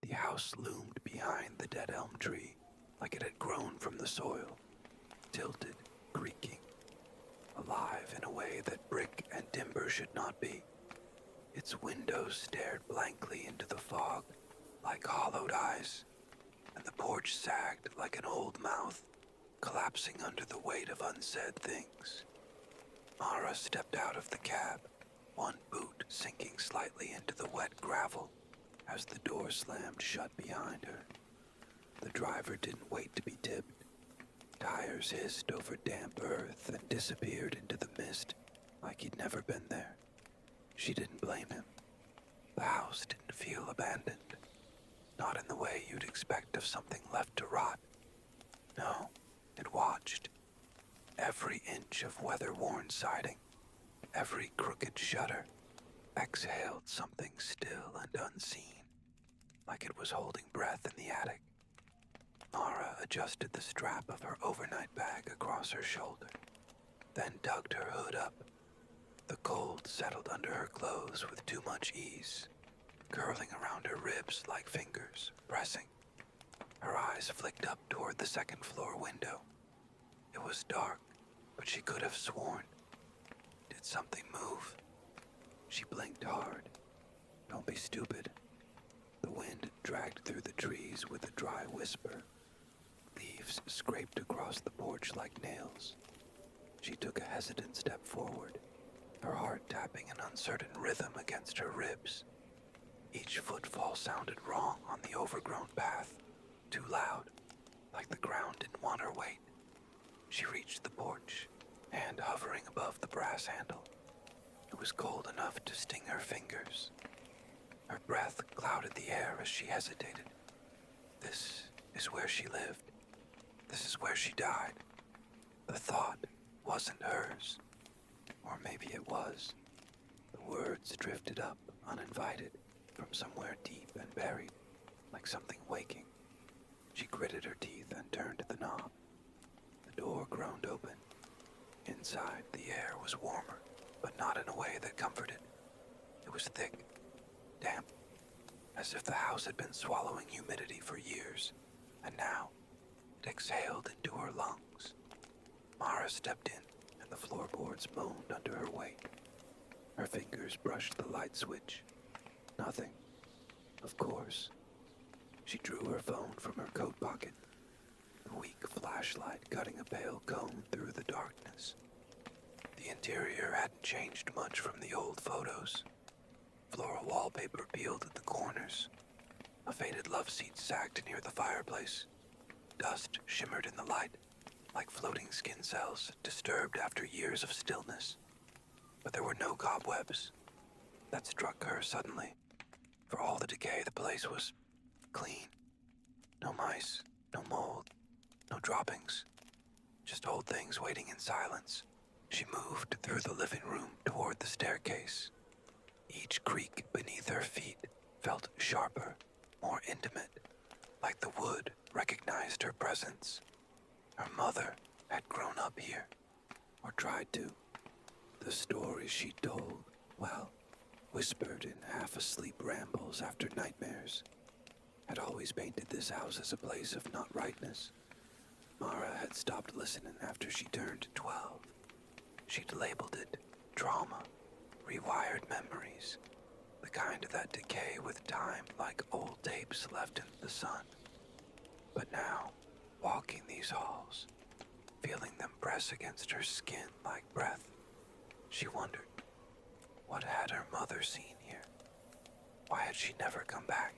The house loomed behind the dead elm tree, like it had grown from the soil, tilted, creaking, alive in a way that brick and timber should not be. Its windows stared blankly into the fog, like hollowed eyes, and the porch sagged like an old mouth, collapsing under the weight of unsaid things. Mara stepped out of the cab, one boot sinking slightly into the wet gravel as the door slammed shut behind her. The driver didn't wait to be tipped. Tires hissed over damp earth and disappeared into the mist like he'd never been there. She didn't blame him. The house didn't feel abandoned, not in the way you'd expect of something left to rot. No, it watched. Every inch of weather-worn siding, every crooked shutter, exhaled something still and unseen, like it was holding breath in the attic. Mara adjusted the strap of her overnight bag across her shoulder, then tugged her hood up. The cold settled under her clothes with too much ease, curling around her ribs like fingers, pressing. Her eyes flicked up toward the second-floor window. It was dark, but she could have sworn. Did something move? She blinked hard. Don't be stupid. The wind dragged through the trees with a dry whisper. Leaves scraped across the porch like nails. She took a hesitant step forward, her heart tapping an uncertain rhythm against her ribs. Each footfall sounded wrong on the overgrown path, too loud, like the ground didn't want her weight. She reached the porch, hand hovering above the brass handle. It was cold enough to sting her fingers. Her breath clouded the air as she hesitated. This is where she lived. This is where she died. The thought wasn't hers. Or maybe it was. The words drifted up, uninvited, from somewhere deep and buried, like something waking. She gritted her teeth and turned to the knob. The door groaned open. Inside, the air was warmer, but not in a way that comforted. It was thick, damp, as if the house had been swallowing humidity for years, and now it exhaled into her lungs. Mara stepped in, and the floorboards moaned under her weight. Her fingers brushed the light switch. Nothing. Of course. She drew her phone from her coat pocket, the weak flashlight cutting a pale cone through the darkness. The interior hadn't changed much from the old photos. Floral wallpaper peeled at the corners. A faded love seat sagged near the fireplace. Dust shimmered in the light, like floating skin cells disturbed after years of stillness. But there were no cobwebs. That struck her suddenly. For all the decay, the place was clean. No mice, no mold, no droppings. Just old things waiting in silence. She moved through the living room toward the staircase. Each creak beneath her feet felt sharper, more intimate, like the wood recognized her presence. Her mother had grown up here, or tried to. The stories she told, well, whispered in half-asleep rambles after nightmares, had always painted this house as a place of not rightness. Mara had stopped listening after she turned 12. She'd labeled it trauma, rewired memories, the kind that decay with time like old tapes left in the sun. But now, walking these halls, feeling them press against her skin like breath, she wondered, what had her mother seen here? Why had she never come back?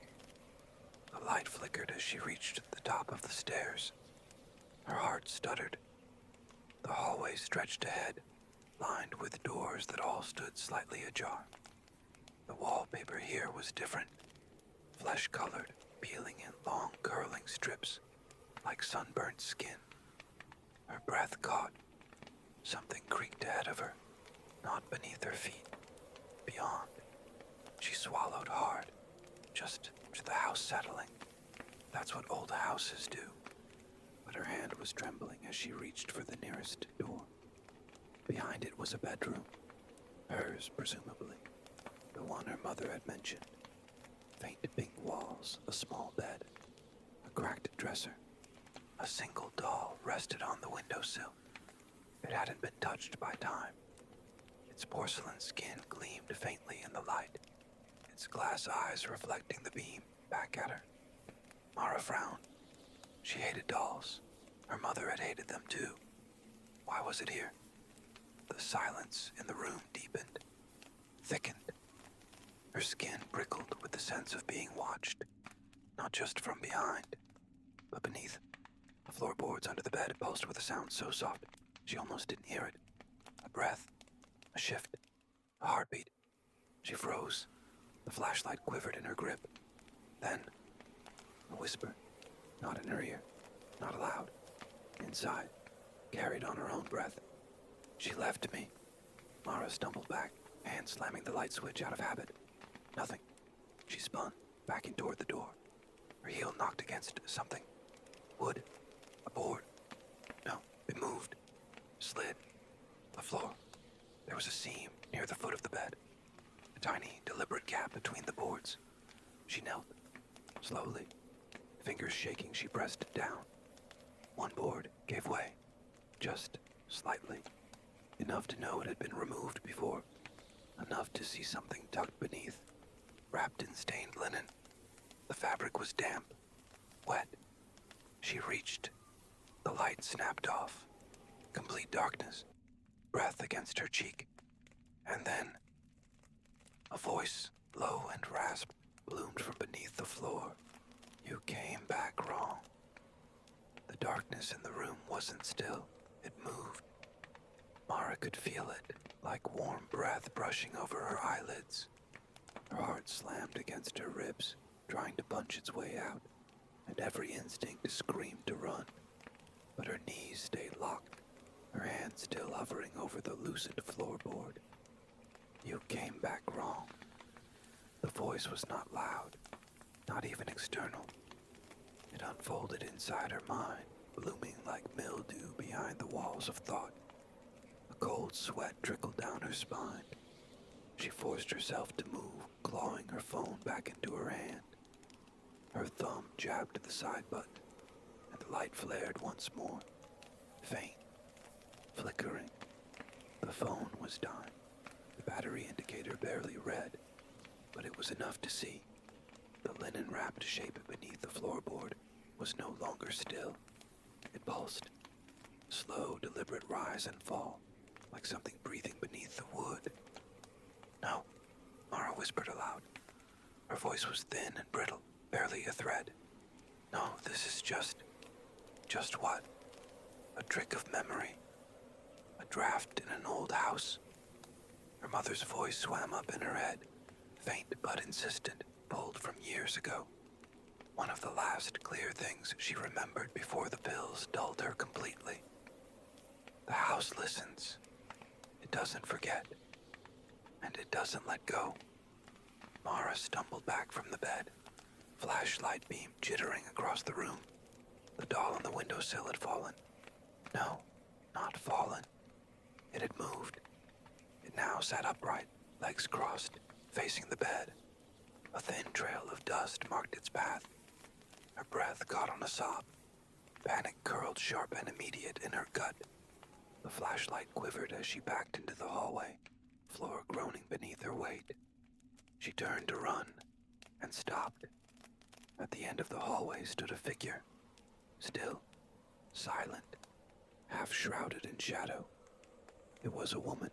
The light flickered as she reached the top of the stairs. Her heart stuttered. The hallway stretched ahead, lined with doors that all stood slightly ajar. The wallpaper here was different, flesh-colored, peeling in long curling strips, like sunburnt skin. Her breath caught. Something creaked ahead of her, not beneath her feet, beyond. She swallowed hard, just to the house settling. That's what old houses do. But her hand was trembling as she reached for the nearest door. Behind it was a bedroom, hers presumably, the one her mother had mentioned. Faint pink walls, a small bed, a cracked dresser. A single doll rested on the windowsill. It hadn't been touched by time. Its porcelain skin gleamed faintly in the light, its glass eyes reflecting the beam back at her. Mara frowned. She hated dolls. Her mother had hated them too. Why was it here? The silence in the room deepened, thickened. Her skin prickled with the sense of being watched, not just from behind, but beneath. The floorboards under the bed pulsed with a sound so soft she almost didn't hear it. A breath, a shift, a heartbeat. She froze. The flashlight quivered in her grip. Then, a whisper, not in her ear, not aloud, inside, carried on her own breath. She left me. Mara stumbled back, hand slamming the light switch out of habit. Nothing. She spun, backing toward the door. Her heel knocked against something. Wood. A board. No, it moved. Slid. The floor. There was a seam near the foot of the bed. A tiny, deliberate gap between the boards. She knelt. Slowly. Fingers shaking, she pressed it down. One board gave way. Just slightly. Enough to know it had been removed before. Enough to see something tucked beneath. Wrapped in stained linen. The fabric was damp. Wet. She reached. The light snapped off. Complete darkness. Breath against her cheek. And then, a voice, low and rasped, bloomed from beneath the floor. You came back wrong. The darkness in the room wasn't still. It moved. Mara could feel it, like warm breath brushing over her eyelids. Her heart slammed against her ribs, trying to punch its way out, and every instinct screamed to run. But her knees stayed locked, her hands still hovering over the loosened floorboard. You came back wrong. The voice was not loud, not even external. It unfolded inside her mind, blooming like mildew behind the walls of thought. A cold sweat trickled down her spine. She forced herself to move, clawing her phone back into her hand. Her thumb jabbed the side button, and the light flared once more. Faint, flickering. The phone was dying. The battery indicator barely read, but it was enough to see. The linen-wrapped shape beneath the floorboard was no longer still. It pulsed. Slow, deliberate rise and fall, like something breathing beneath the wood. No, Mara whispered aloud. Her voice was thin and brittle, barely a thread. No, this is just what? A trick of memory. A draft in an old house. Her mother's voice swam up in her head, faint but insistent, pulled from years ago. One of the last clear things she remembered before the pills dulled her completely. The house listens. It doesn't forget. And it doesn't let go. Mara stumbled back from the bed, flashlight beam jittering across the room. The doll on the windowsill had fallen. No, not fallen. It had moved. It now sat upright, legs crossed, facing the bed. A thin trail of dust marked its path. Her breath caught on a sob. Panic curled sharp and immediate in her gut. The flashlight quivered as she backed into the hallway, floor groaning beneath her weight. She turned to run, and stopped. At the end of the hallway stood a figure, still, silent, half shrouded in shadow. It was a woman,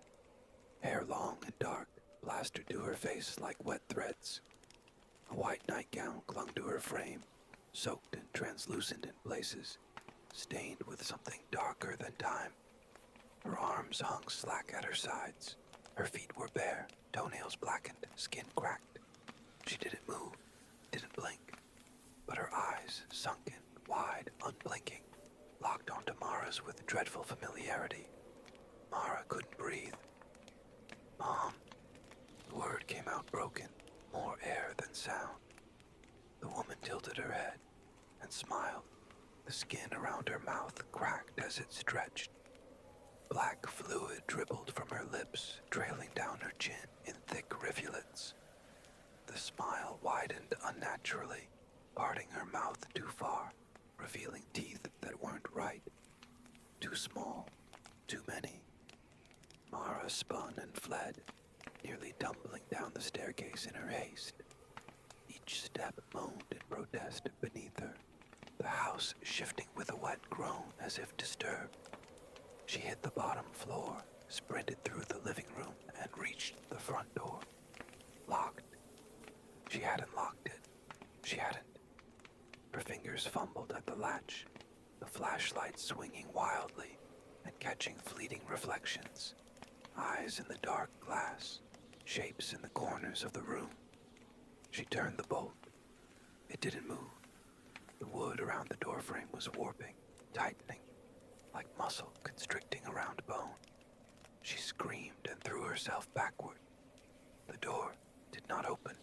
hair long and dark, plastered to her face like wet threads. A white nightgown clung to her frame, soaked and translucent in places, stained with something darker than time. Her arms hung slack at her sides. Her feet were bare, toenails blackened, skin cracked. She didn't move, didn't blink, but her eyes, sunken, wide, unblinking, locked onto Mara's with dreadful familiarity. Mara couldn't breathe. Mom. The word came out broken, more air than sound. The woman tilted her head and smiled. The skin around her mouth cracked as it stretched. Black fluid dribbled from her lips, trailing down her chin in thick rivulets. The smile widened unnaturally, parting her mouth too far, revealing teeth that weren't right. Too small, too many. Mara spun and fled, nearly tumbling down the staircase in her haste. Each step moaned in protest beneath her, the house shifting with a wet groan as if disturbed. She hit the bottom floor, sprinted through the living room, and reached the front door. Locked. She hadn't locked it. She hadn't. Her fingers fumbled at the latch, the flashlight swinging wildly and catching fleeting reflections. Eyes in the dark glass, shapes in the corners of the room. She turned the bolt. It didn't move. The wood around the doorframe was warping, tightening, like muscle constricting around bone. She screamed and threw herself backward. The door did not open.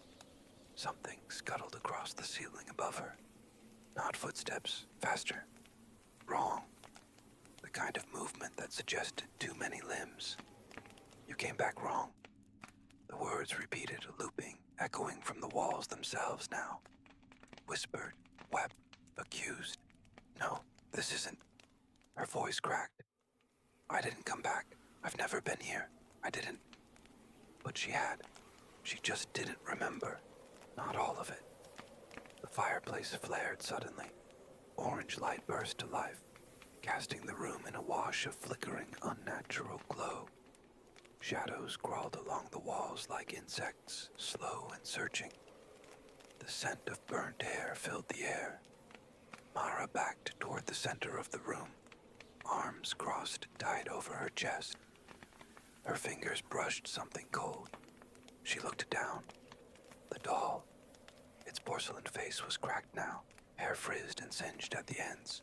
Something scuttled across the ceiling above her. Not footsteps, faster. Wrong. The kind of movement that suggested too many limbs. You came back wrong. The words repeated, looping, echoing from the walls themselves now. Whispered, wept, accused. No, this isn't. Her voice cracked. I didn't come back. I've never been here. I didn't. But she had. She just didn't remember. Not all of it. The fireplace flared suddenly. Orange light burst to life, casting the room in a wash of flickering, unnatural glow. Shadows crawled along the walls like insects, slow and searching. The scent of burnt hair filled the air. Mara backed toward the center of the room, arms crossed tight over her chest. Her fingers brushed something cold. She looked down. The doll. Its porcelain face was cracked now, hair frizzed and singed at the ends.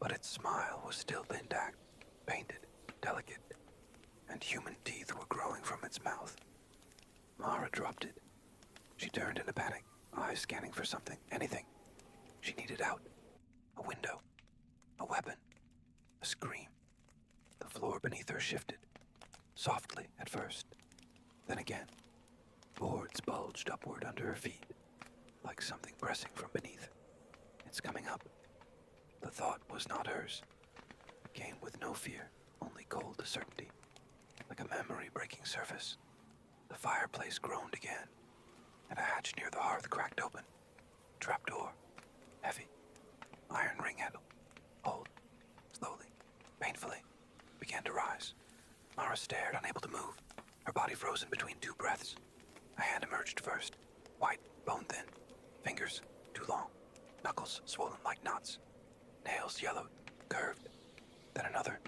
But its smile was still intact, painted, delicate, and human teeth were growing from its mouth. Mara dropped it. She turned in a panic, eyes scanning for something, anything. She needed out. A window. A weapon. A scream. The floor beneath her shifted. Softly at first. Then again. Boards bulged upward under her feet, like something pressing from beneath. It's coming up. The thought was not hers. It came with no fear, only cold certainty, like a memory breaking surface. The fireplace groaned again, and a hatch near the hearth cracked open. Trapdoor. Heavy. Iron ring handle. Hold. Slowly, painfully, began to rise. Mara stared, unable to move, her body frozen between two breaths. A hand emerged first, white, bone-thin, fingers too long, knuckles swollen like knots, nails yellowed, curved. Then another,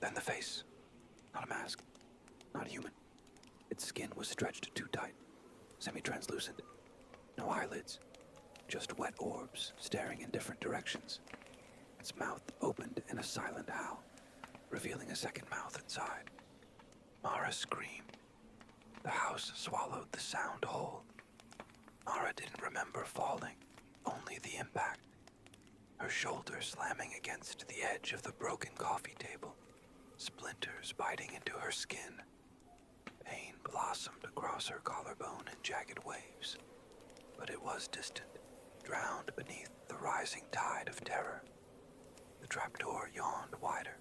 then the face. Not a mask, not human. Its skin was stretched too tight, semi-translucent. No eyelids, just wet orbs staring in different directions. Its mouth opened in a silent howl, revealing a second mouth inside. Mara screamed. The house swallowed the sound whole. Mara didn't remember falling, only the impact. Her shoulder slamming against the edge of the broken coffee table, splinters biting into her skin. Pain blossomed across her collarbone in jagged waves, but it was distant, drowned beneath the rising tide of terror. The trapdoor yawned wider.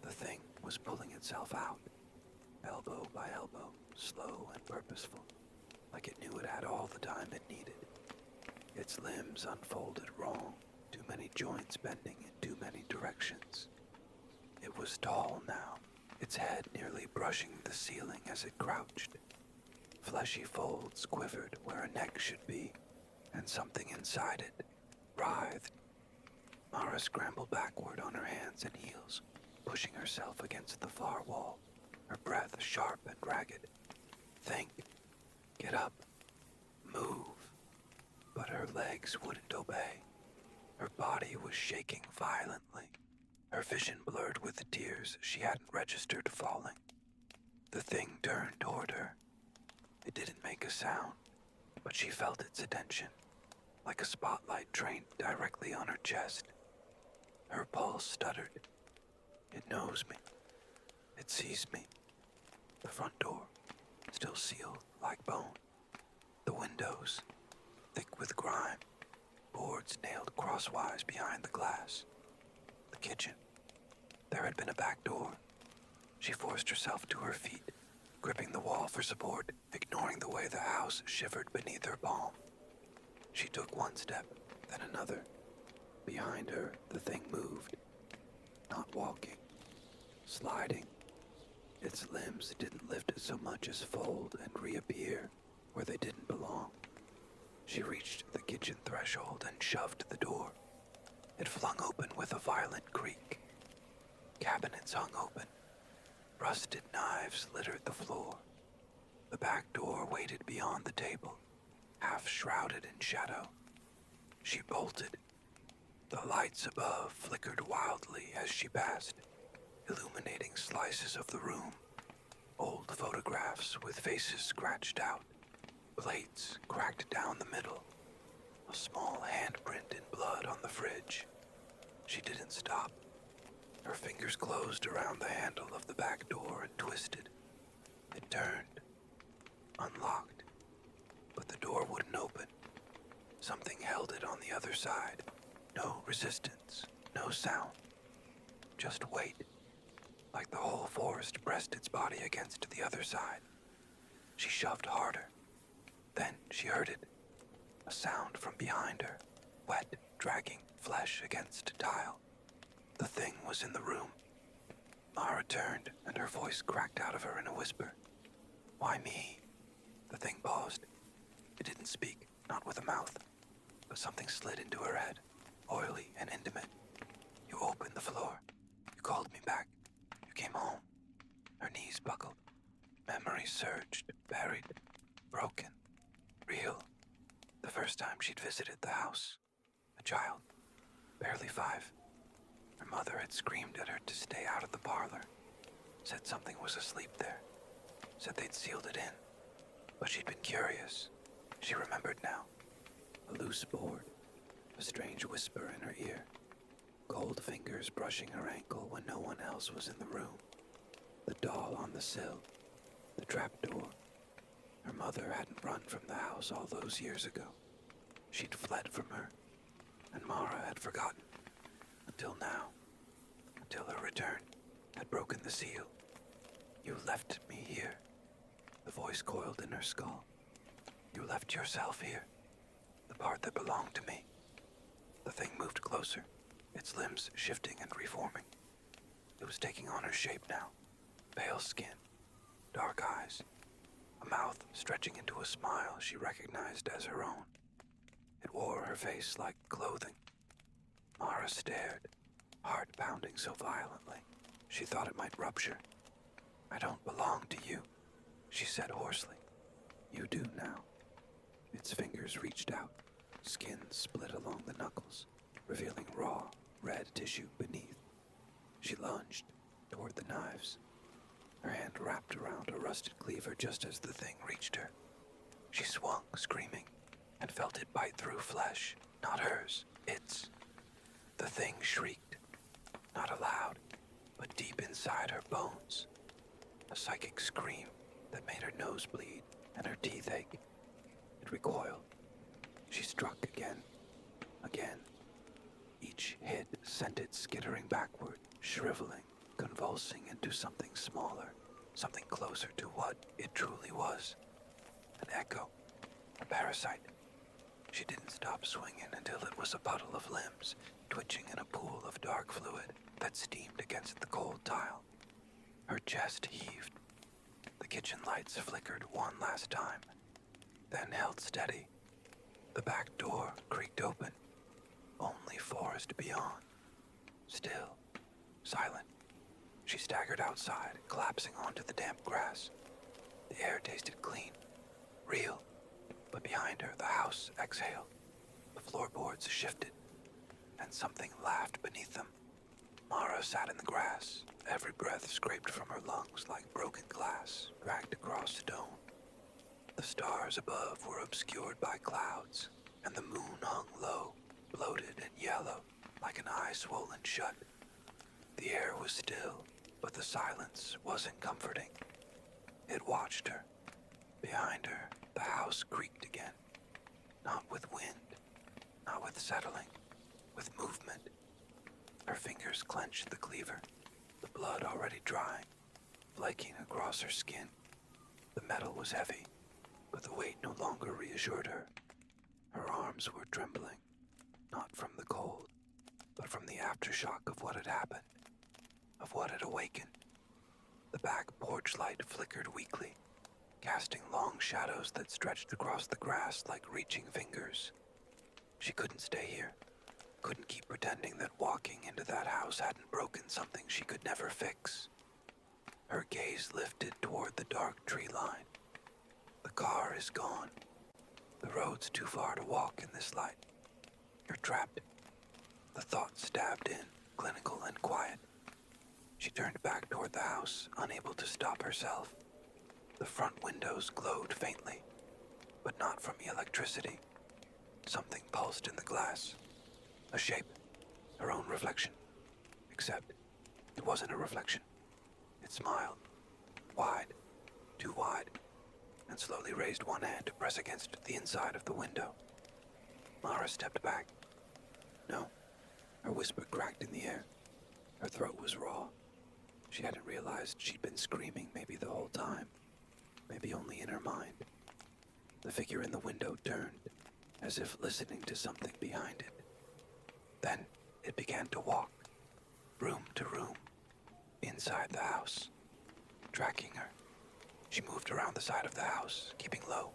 The thing was pulling itself out, elbow by elbow, slow and purposeful, like it knew it had all the time it needed. Its limbs unfolded wrong, too many joints bending in too many directions. It was tall now, its head nearly brushing the ceiling as it crouched. Fleshy folds quivered where a neck should be, and something inside it writhed. Mara scrambled backward on her hands and heels, pushing herself against the far wall, her breath sharp and ragged. Think. Get up. Move. But her legs wouldn't obey. Her body was shaking violently, her vision blurred with the tears she hadn't registered falling. The thing turned toward her. It didn't make a sound, but she felt its attention, like a spotlight trained directly on her chest. Her pulse stuttered. It knows me. It sees me. The front door, still sealed like bone. The windows, thick with grime, boards nailed crosswise behind the glass. The kitchen. There had been a back door. She forced herself to her feet, gripping the wall for support, ignoring the way the house shivered beneath her palm. She took one step, then another. Behind her, the thing moved. Not walking, sliding. Its limbs didn't lift so much as fold and reappear where they didn't belong. She reached the kitchen threshold and shoved the door. It flung open with a violent creak. Cabinets hung open. Rusted knives littered the floor. The back door waited beyond the table, half shrouded in shadow. She bolted. The lights above flickered wildly as she passed, illuminating slices of the room. Old photographs with faces scratched out, plates cracked down the middle, a small handprint in blood on the fridge. She didn't stop. Her fingers closed around the handle of the back door and twisted. It turned, unlocked, but the door wouldn't open. Something held it on the other side. No resistance, no sound, just weight, like the whole forest pressed its body against the other side. She shoved harder. Then she heard it, a sound from behind her, wet, dragging flesh against tile. The thing was in the room. Mara turned, and her voice cracked out of her in a whisper. "Why me?" The thing paused. It didn't speak, not with a mouth, but something slid into her head, oily and intimate. "You opened the floor. You called me back. You came home." Her knees buckled. Memories surged, buried, broken, real. The first time she'd visited the house. A child, barely 5. Her mother had screamed at her to stay out of the parlor. Said something was asleep there. Said they'd sealed it in. But she'd been curious. She remembered now. A loose board. A strange whisper in her ear. Cold fingers brushing her ankle when no one else was in the room. The doll on the sill. The trapdoor. Her mother hadn't run from the house all those years ago. She'd fled from her. And Mara had forgotten. Until now. Until her return had broken the seal. "You left me here." The voice coiled in her skull. "You left yourself here. The part that belonged to me." The thing moved closer, its limbs shifting and reforming. It was taking on her shape now. Pale skin, dark eyes, a mouth stretching into a smile she recognized as her own. It wore her face like clothing. Mara stared, heart pounding so violently, she thought it might rupture. "I don't belong to you," she said hoarsely. "You do now." Its fingers reached out, skin split along the knuckles, revealing raw, red tissue beneath. She lunged toward the knives. Her hand wrapped around a rusted cleaver just as the thing reached her. She swung, screaming, and felt it bite through flesh, not hers, its. The thing shrieked, not aloud, but deep inside her bones. A psychic scream that made her nose bleed and her teeth ache. It recoiled. She struck again. Each hit sent it skittering backward, shriveling, convulsing into something smaller, something closer to what it truly was. An echo, a parasite. She didn't stop swinging until it was a puddle of limbs, twitching in a pool of dark fluid that steamed against the cold tile. Her chest heaved. The kitchen lights flickered one last time, then held steady. The back door creaked open. Only forest beyond. Still, silent. She staggered outside, collapsing onto the damp grass. The air tasted clean, real, but behind her the house exhaled. The floorboards shifted, and something laughed beneath them. Mara sat in the grass, every breath scraped from her lungs like broken glass dragged across stone. The stars above were obscured by clouds, and the moon hung low, bloated and yellow, like an eye swollen shut. The air was still, but the silence wasn't comforting. It watched her. Behind her, The house creaked again, not with wind, not with settling, with movement. Her fingers clenched the cleaver, the blood already drying, flaking across her skin. The metal was heavy, but the weight no longer reassured her. Her arms were trembling, not from the cold, but from the aftershock of what had happened, of what had awakened. The back porch light flickered weakly, casting long shadows that stretched across the grass like reaching fingers. She couldn't stay here, couldn't keep pretending that walking into that house hadn't broken something she could never fix. Her gaze lifted toward the dark tree line. The car is gone. The road's too far to walk in this light. You're trapped. The thought stabbed in, clinical and quiet. She turned back toward the house, unable to stop herself. The front windows glowed faintly, but not from the electricity. Something pulsed in the glass. A shape. Her own reflection. Except it wasn't a reflection. It smiled. Wide. Too wide. And slowly raised one hand to press against the inside of the window. Mara stepped back. No. Her whisper cracked in the air. Her throat was raw. She hadn't realized she'd been screaming maybe the whole time. Maybe only in her mind. The figure in the window turned, as if listening to something behind it. Then it began to walk, room to room, inside the house, tracking her. She moved around the side of the house, keeping low.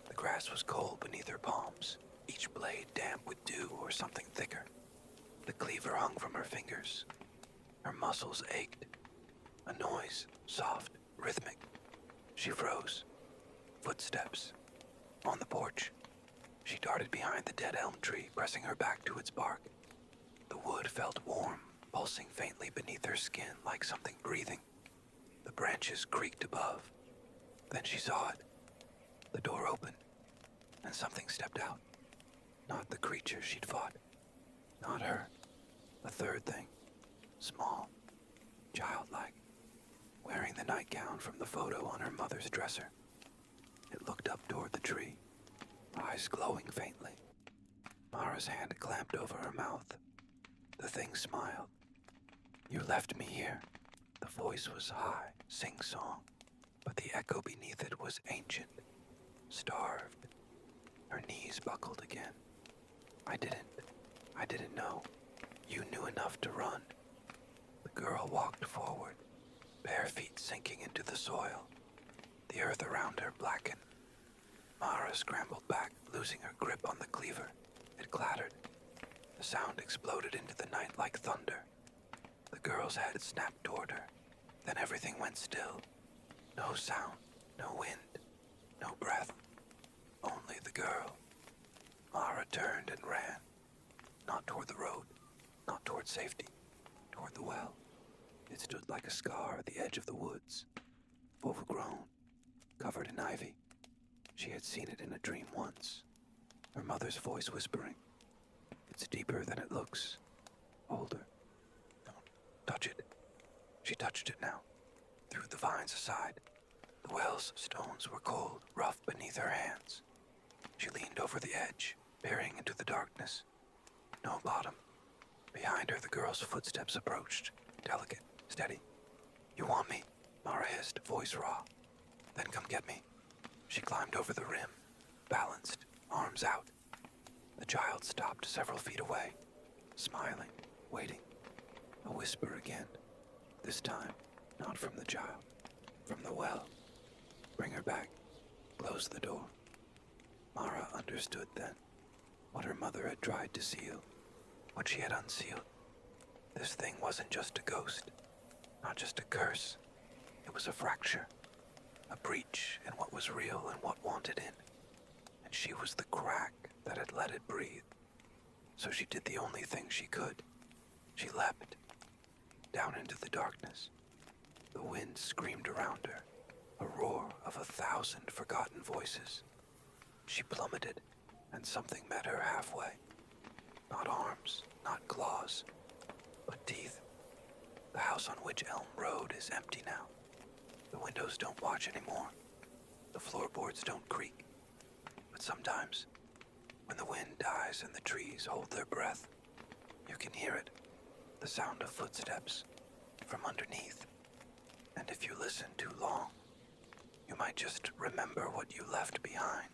The grass was cold beneath her palms, each blade damp with dew or something thicker. The cleaver hung from her fingers. Her muscles ached. A noise, soft, rhythmic. She froze. Footsteps. On the porch. She darted behind the dead elm tree, pressing her back to its bark. The wood felt warm, pulsing faintly beneath her skin like something breathing. The branches creaked above. Then she saw it. The door opened, and something stepped out. Not the creature she'd fought. Not her. A third thing. Small. Childlike. Wearing the nightgown from the photo on her mother's dresser. It looked up toward the tree, eyes glowing faintly. Mara's hand clamped over her mouth. The thing smiled. You left me here. The voice was high, sing-song, but the echo beneath it was ancient, starved. Her knees buckled again. I didn't know. You knew enough to run. The girl walked forward, bare feet sinking into the soil. The earth around her blackened. Mara scrambled back, losing her grip on the cleaver. It clattered. The sound exploded into the night like thunder. The girl's head snapped toward her. Then everything went still. No sound, no wind, no breath. Only the girl. Mara turned and ran. Not toward the road, not toward safety, toward the well. It stood like a scar at the edge of the woods, overgrown, covered in ivy. She had seen it in a dream once, her mother's voice whispering, "It's deeper than it looks, older. Don't touch it." She touched it now, threw the vines aside. The well's stones were cold, rough beneath her hands. She leaned over the edge, peering into the darkness. No bottom. Behind her, the girl's footsteps approached, delicate, steady. "You want me?" Mara hissed, voice raw. "Then come get me." She climbed over the rim, balanced, arms out. The child stopped several feet away, smiling, waiting. A whisper again. This time, not from the child, from the well. Bring her back. Close the door. Mara understood then what her mother had tried to seal, what she had unsealed. This thing wasn't just a ghost, not just a curse. It was a fracture, a breach in what was real and what wanted in. And she was the crack that had let it breathe. So she did the only thing she could. She leapt down into the darkness. The wind screamed around her, a roar of 1,000 forgotten voices. She plummeted, and something met her halfway. Not arms, not claws, but teeth. The house on which Elm Road is empty now. The windows don't watch anymore. The the floorboards don't creak. But sometimes, when the wind dies and the trees hold their breath, you can hear it, the sound of footsteps from underneath. And if you listen too long, you might just remember what you left behind.